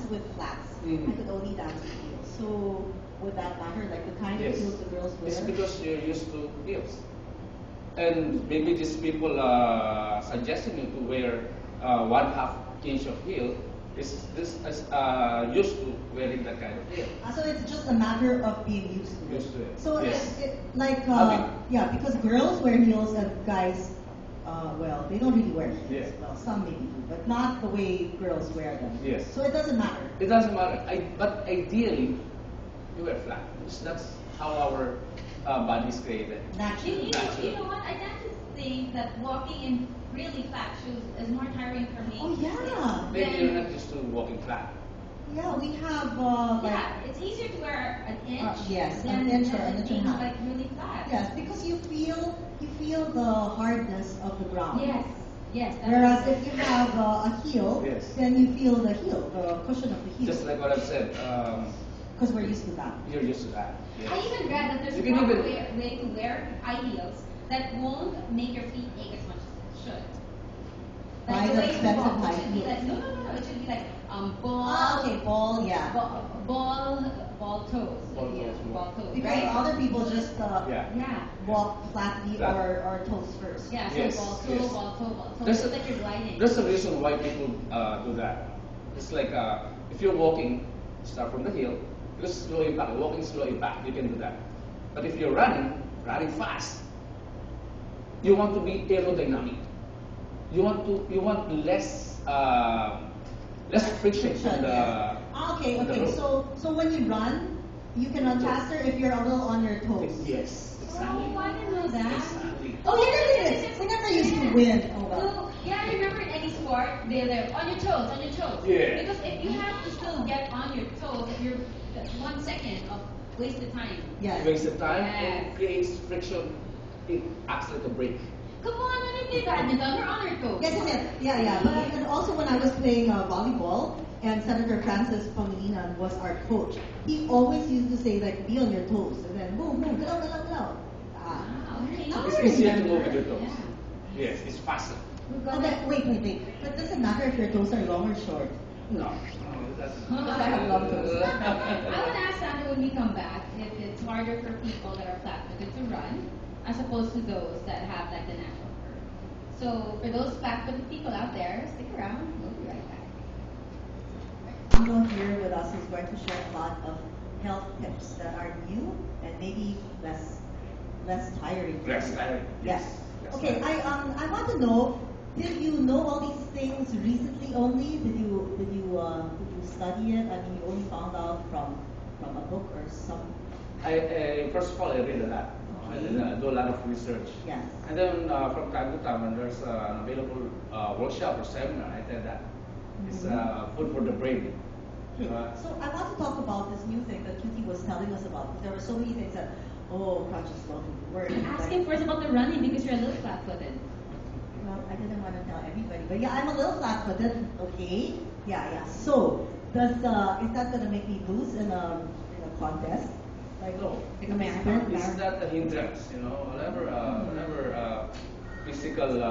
with flats. I could only dance with heels. So would that matter, like the kind of heels the girls wear? It's because you're used to heels. And maybe these people suggesting you to wear 1/2 inch of heel is used to wearing that kind of heel. So it's just a matter of being used to it. Used to it. So yes. Yeah, because girls wear heels and guys, well, they don't really wear heels. Yes. Well, some maybe do, but not the way girls wear them. Yes. So it doesn't matter. It doesn't matter. But ideally, you wear flat. That's how our body is created. Naturally. You know what? I tend to think that walking in really flat shoes is more tiring for me. Oh yeah. Maybe you're not used to walking flat. Yeah, we have it's easier to wear an inch. Yes, than an inch or an inch and a half. Like really flat. Yes, because you feel the hardness of the ground. Yes. Yes. Whereas if you have a heel, yes. then you feel the heel, the cushion of the heel. Just like what I've said. Because we're used to that. You're used to that. Yes. I even read that there's a proper way to wear high heels that won't make your feet ache as much as it should. Buy the expensive high heels. Like, no. It should be like ball. Ball, yeah. Ball toes. Ball toes. Because right? other people just yeah. walk flatly or toes first. Yeah, so yes. ball toe, ball toe. There's it's like you're gliding. There's a reason why people do that. It's like if you're walking, start from the heel, just slowly back, walking slowly back, you can do that. But if you're running fast, you want to be aerodynamic. You want less friction from the. Okay. So when you run, you can run faster if you're a little on your toes. Yes, exactly. Oh, I didn't know that. Exactly. Oh, yes. We never used to win. Oh, well. So, yeah, I remember in any sport, they're on your toes. Yeah. Because if you have to still get on your toes, if you're 1 second of wasted time. Yes. Wasted time Yes. and creates friction. It acts like a brake. Come on, when you play badminton, we're on our toes. Yes. Yeah. But and also when I was playing volleyball, and Senator Francis Pangilinan was our coach, he always used to say, like, be on your toes, and then move, galaw. It's easier to move with your toes. Yeah. Yes, it's faster. Wait. But does it matter if your toes are long or short? No, it doesn't. I have long toes. I would ask Sandra when we come back if it's harder for people that are flat-footed to run as opposed to those that have like the natural curve. So for those flat-footed people out there, stick around. We'll be right back. Aquino here with us is going to share a lot of health tips that are new and maybe less tiring. Less tiring. Yes. Less Okay. tiring. I want to know. Did you know all these things recently only? Did you study it? I mean, you only found out from a book or some. First of all, I read a lot. I do a lot of research. Yes. And then from time to time, when there's an available workshop or seminar, I tell that it's food for the brain. So I want to talk about this new thing that Cutie was telling us about. Because there were so many things that, conscious spoken word. Ask him first about the running because you're a little flat-footed. Well, I didn't want to tell everybody, but yeah, I'm a little flat-footed. Okay. Yeah. So is that gonna make me lose in a contest? Like, No, like a marathon? it's not a hindrance. Whenever physical,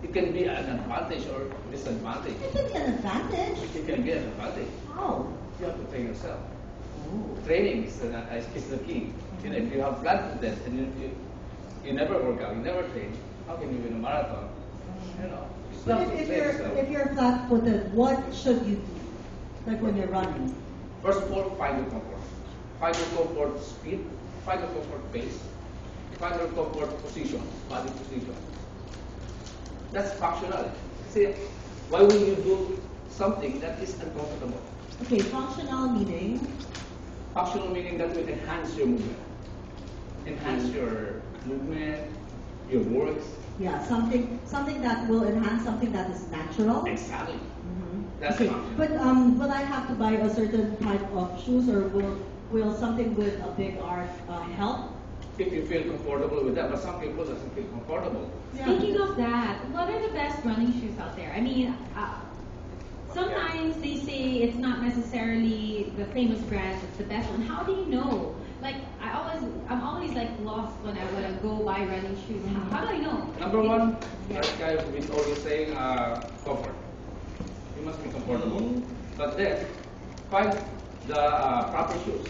it can be an advantage or disadvantage. It can be an advantage. It can be an advantage. How? You have to train yourself. Oh. Training is the key. If you have flat-footed and you never work out, you never train, how can you win a marathon? It's But not to train yourself. if you're flat-footed, what should you do? Like when you're running? First of all, find your comfort. Find your comfort speed, find your comfort pace, find your comfort position, body position. That's functional. See, why will you do something that is uncomfortable? Okay, functional meaning? Functional meaning that will enhance your movement. Enhance your movement, your works. Yeah, something that will enhance something that is natural. Exactly. Mm-hmm. That's okay. functional. But will I have to buy a certain type of shoes, or will something with a big arch help? If you feel comfortable with that, but some people doesn't feel comfortable. Yeah. Speaking of that, what are the best running shoes out there? I mean, sometimes they say it's not necessarily the famous brand that's the best one. How do you know? Like, I'm always like lost when I go buy running shoes. How do I know? Number one, that guy is always saying comfort. You You must be comfortable. But then, find the proper shoes.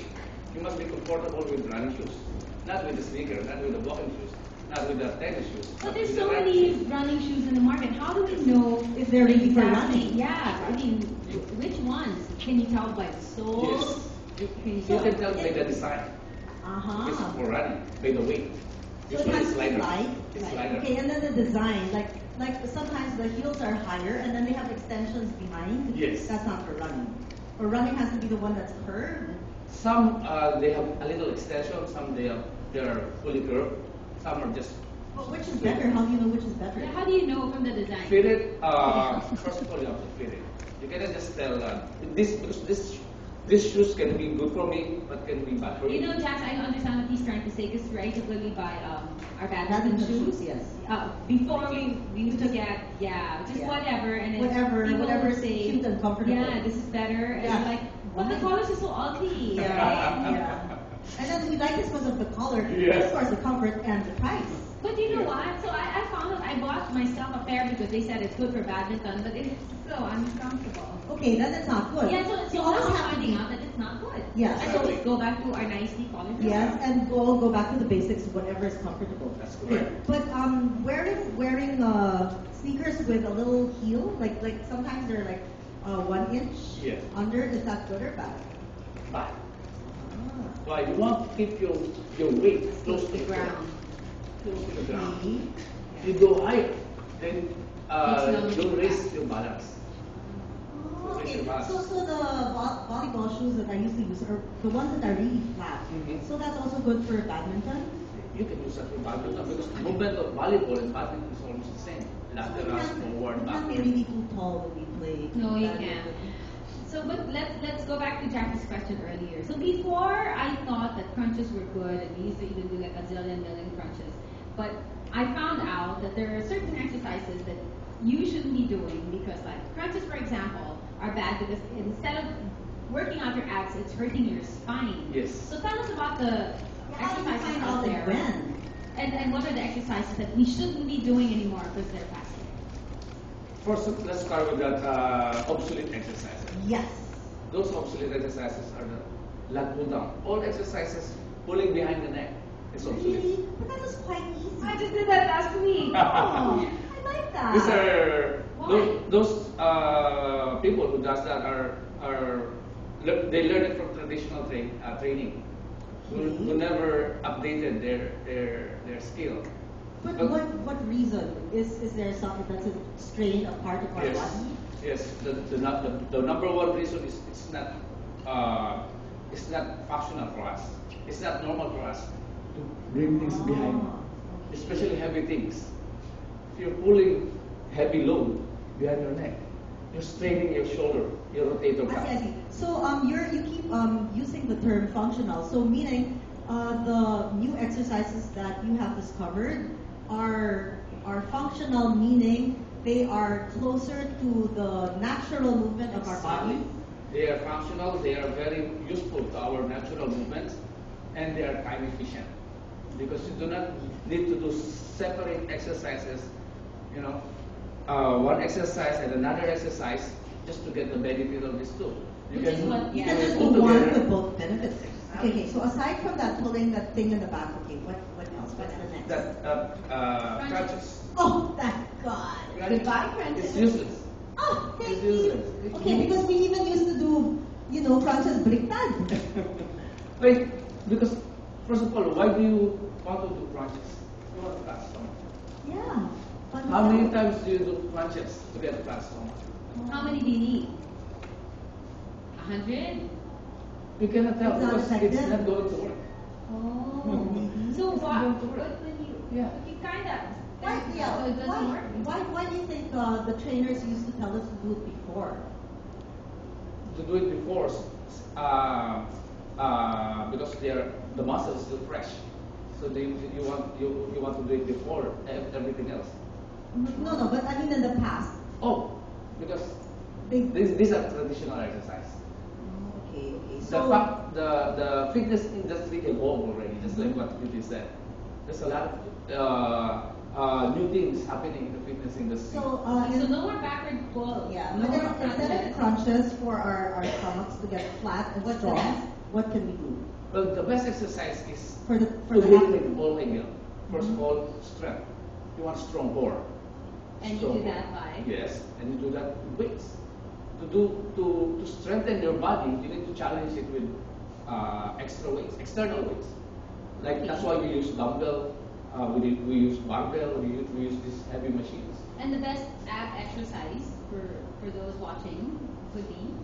You must be comfortable with running shoes, not with the sneaker, not with the walking shoes, not with the tennis shoes. But there's with so the many running shoes in the market. How do we know If they're ready for exactly? running? Yeah, I mean, which ones? Can you tell by the soles? Yes. Can you You tell? can tell by the design. This is Uh-huh. for running, by the weight. So This it one has is to be lighter. light. It's Right. lighter. Okay, and then the design, like sometimes the heels are higher and then they have extensions behind. Yes. That's not for running. For running has to be the one that's curved. Some they have a little extension. Some they are fully curved. Some are just But which is better? How do you know which is better? Yeah, how do you know from the design? fitted. First of all, you have to fit it. You cannot just tell this because this shoes can be good for me, but can be bad for You you. know, Jax, I understand what he's trying to say because right, typically buy our Badminton badminton shoes. yes. Before we used to get just Yeah. whatever and then Whatever- people whatever would say cute and comfortable. Yeah, this is better. And Yeah. you're like, but the Why? colors are so ugly. Yeah, Right? yeah. And then we like this because of the color, Yes. of course, the comfort and the price. But you know what? So I found out I bought myself a pair because they said it's good for badminton, but it's so uncomfortable. Okay, then it's not good. Yeah, so you now always I'm have to finding be- out that it's not good. Yes. I always go back to our nicely polished. Yes, and go back to the basics, whatever is comfortable. That's correct. But wearing sneakers with a little heel, like sometimes they're like 1 inch Yes. under, is that good or bad? Bad. Ah. Why? You want to keep your weight close to The ground. Close to the ground. Okay. You go higher, then It's you not- raise your balance. Oh, okay. Raise your balance. So the volleyball shoes that I used to use are the ones that are really flat. Mhm. So that's also good for badminton. You can use that for badminton because the movement of volleyball and badminton is almost the same. Lateral, forward, You can't be backward. really too tall when we play. No, you badminton. can't. So, but let's go back to Jackie's question earlier. So before I thought that crunches were good, and we used to even do like a million crunches. But I found out that there are certain exercises that you shouldn't be doing because, like crunches, for example, are bad because instead of working out your abs, it's hurting your spine. Yes. So tell us about the How do you exercises find out out there, when? and what are the exercises that we shouldn't be doing anymore because they're passive. First, let's start with that obsolete exercises. Yes. Those obsolete exercises are the lat pull down. All exercises pulling behind the neck is obsolete. Really? But that was quite easy. I just did that last week. Oh, I like that. These are Why? those people who does that they learn it from traditional training. Who never updated their skill. But what reason? Is there something that's a strain, a part of our Yes. body? Yes. The number one reason is it's not functional for us. It's not normal for us to bring things behind, especially heavy things. If you're pulling heavy load behind your neck, you're straining your shoulder, your rotator I cuff. see, I see. So you keep using the term functional. So meaning the new exercises that you have discovered are functional, meaning they are closer to the natural movement of our body. They are functional, they are very useful to our natural movements, and they are time efficient. Because you do not need to do separate exercises, one exercise and another exercise just to get the benefit of these two. You Which is what- You Yeah. can just do one with both benefits. Okay, so aside from that, pulling that thing in the back, okay, what else? What's the next? Crunches. Oh, thank God. Goodbye, Francis. It's useless. Oh, thank It's you. useless. Okay, because we even used to do, crunches baliktad. Wait, because first of all, why do you want to do crunches? You want to flat stomach. Yeah. How many times do you do crunches to get a flat stomach? How many do you need? 100? You cannot tell It's not because it's effective? not going to work. Oh, maybe. So It's what? going to work. When you Yeah. you kind of Why, so it doesn't work. why do you think the trainers used to tell us to do it before? To do it before, because the muscle is still fresh. So you want to do it before everything else. No, but I mean in the past. Oh, because They, these are traditional exercise. okay. The So, fact the fitness industry evolved already, just like what Cutie said. There's a lot of new things happening in the fitness industry. So, So no more backward pull. yeah, No but more instead of crunches for our stomachs to get flat and What's the strong, best? what can we do? Well, the best exercise is For to the do it athlete. in all angle. First of all, strength. You want strong core. And you Strong do core. that by? Yes, and you do that with weights. To strengthen your body, you need to challenge it with extra weights, external weights. Like that's why we use dumbbell, we use barbell, we use these heavy machines. And the best ab exercise for those watching would be?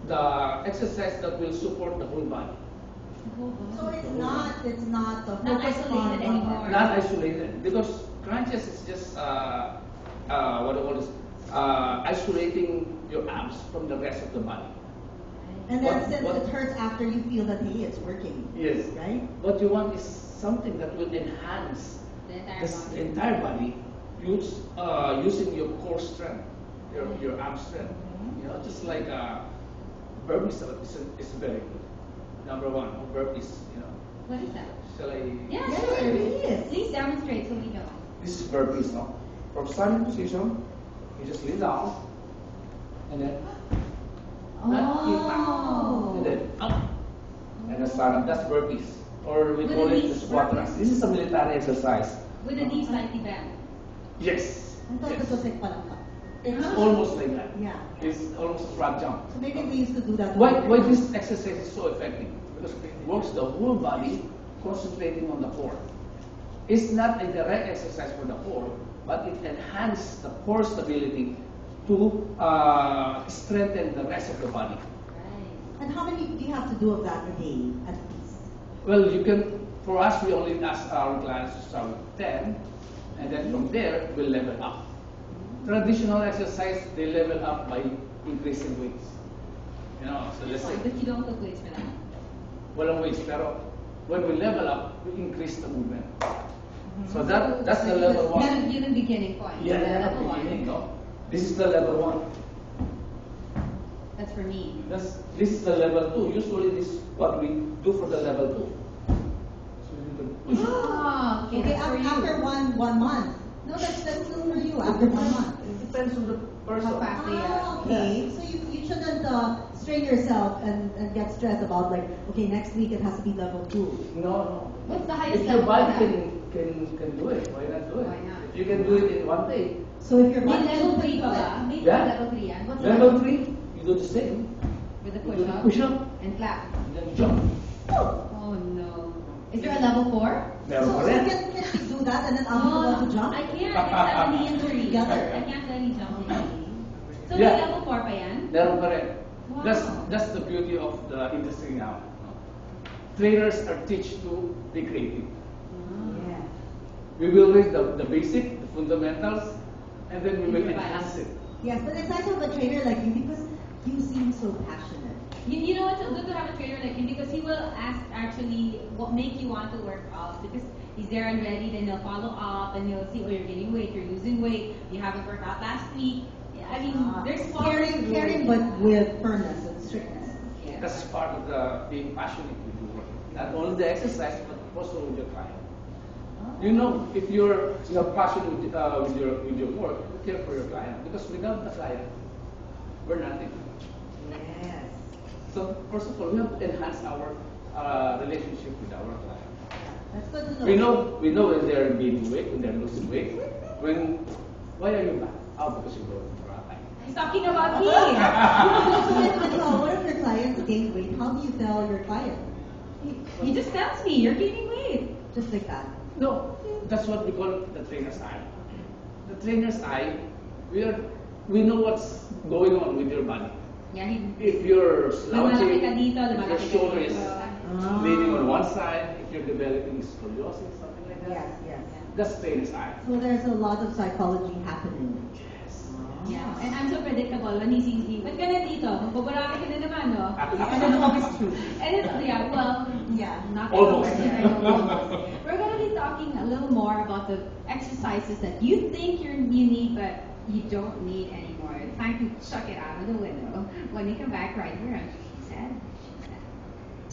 The exercise that will support the whole body, So it's not the Not focus isolated on anymore. not isolated. Because crunches is just what do you call this? Isolating your abs from the rest of the body. And then What- since what- it hurts after you feel that hey, it's working. Yes. Right? What you want is something that will enhance The entire this body. entire body, using your core strength, your arm strength. You know, just like burpees is very good. Number one, burpees. You know, What is that? shall I? Yeah, Yeah, sure. it really is. Please demonstrate so we know. This is burpees, no? From standing position, you just lay down, and then not impact, and then up, and then stand up. That's burpees, or we With call the it the knees squat burpees? thrust. This is a military exercise. With the knees slightly bent. Yes. I thought it was like palangka. It's almost like that. Yeah. It's almost a front jump. So maybe we used to do that. Why this exercise is so effective? Because it works the whole body, concentrating on the core. It's not a direct exercise for the core, but it enhances the core stability to strengthen the rest of the body. Right. And how many do you have to do of that a day at least? Well, you can. For us, we only ask our clients to start with 10, and then from there we'll level up. Traditional exercise, they level up by increasing weights. You know, so let's say But you don't put weights for that. walang weights, pero when we level up, we increase the movement. So that's the level one. Yun ang beginning point. Yeah, The yeah, level one. beginning, no? This is the level one. That's for me. This is the level two. Usually this is what we do for the level two. So you can push. Oh, okay, Okay, that's for you. after one month. No, that's still for you after 1 month. It depends on the person. How fast they are. Okay, so you shouldn't strain yourself and get stressed about like, okay, next week it has to be level 2. No. What's the highest If your level body for that? can do it, why not do it? Why not? If you can do it in one day. So if your May body level 3 pa can do ba? it, May Yeah. level 3 yan. What's Level 3, you do the same. With the You do the push-up? push-up, And clap. and then jump. Oh no. Is there a level 4? Meron So pa rin. can we do that and then after you want to jump? I can't. I have any injury. Together? I can't do any jumping. So Yeah. may level 4 pa yan? Meron pa rin. Wow. That's the beauty of the industry now. Trainers are teach to be creative. Yeah. We will read the basic, the fundamentals, and then we will Improvise. enhance it. Yes, but it's nice to have a trainer like you because you seem so passionate. You know, it's good to have a trainer like him because he will actually make you want to work out because he's there and ready. Then he'll follow up and he'll see, oh, you're gaining weight, you're losing weight, you haven't worked out last week. I mean, there's caring but with firmness and strictness. Yeah. That's part of the being passionate with your work. Not only the exercise, but also with your client. You know, if you're passionate with your work, you care for your client because without the client, we're nothing. Yes. So first of all, we have to enhance our relationship with our client. That's good to know. We know when they're gaining weight, when they're losing weight. Why are you back? Oh, because you're going for a time. He's talking about me. So what if your clients gain weight? How do you tell your client? He just tells me, you're gaining weight. Just like that. No, that's what we call the trainer's eye. The trainer's eye, we know what's going on with your body. Yeah, If you're slouching, lumalaki ka dito, if your lumalaki ka shoulder is dito. leaning on one side, if you're developing scoliosis, something like that. Yes. That's trainer's eye. So there's a lot of psychology happening. Yes. Yeah, and I'm so predictable when he's easy. Ba't ka na dito? Magbabarami ka na naman, no? And it's always true. And it's, yeah, well, yeah, not Almost. almost. We're going to be talking a little more about the exercises that you think you need, but you don't need anymore. It's time to chuck it out of the window when we come back right here on She Said.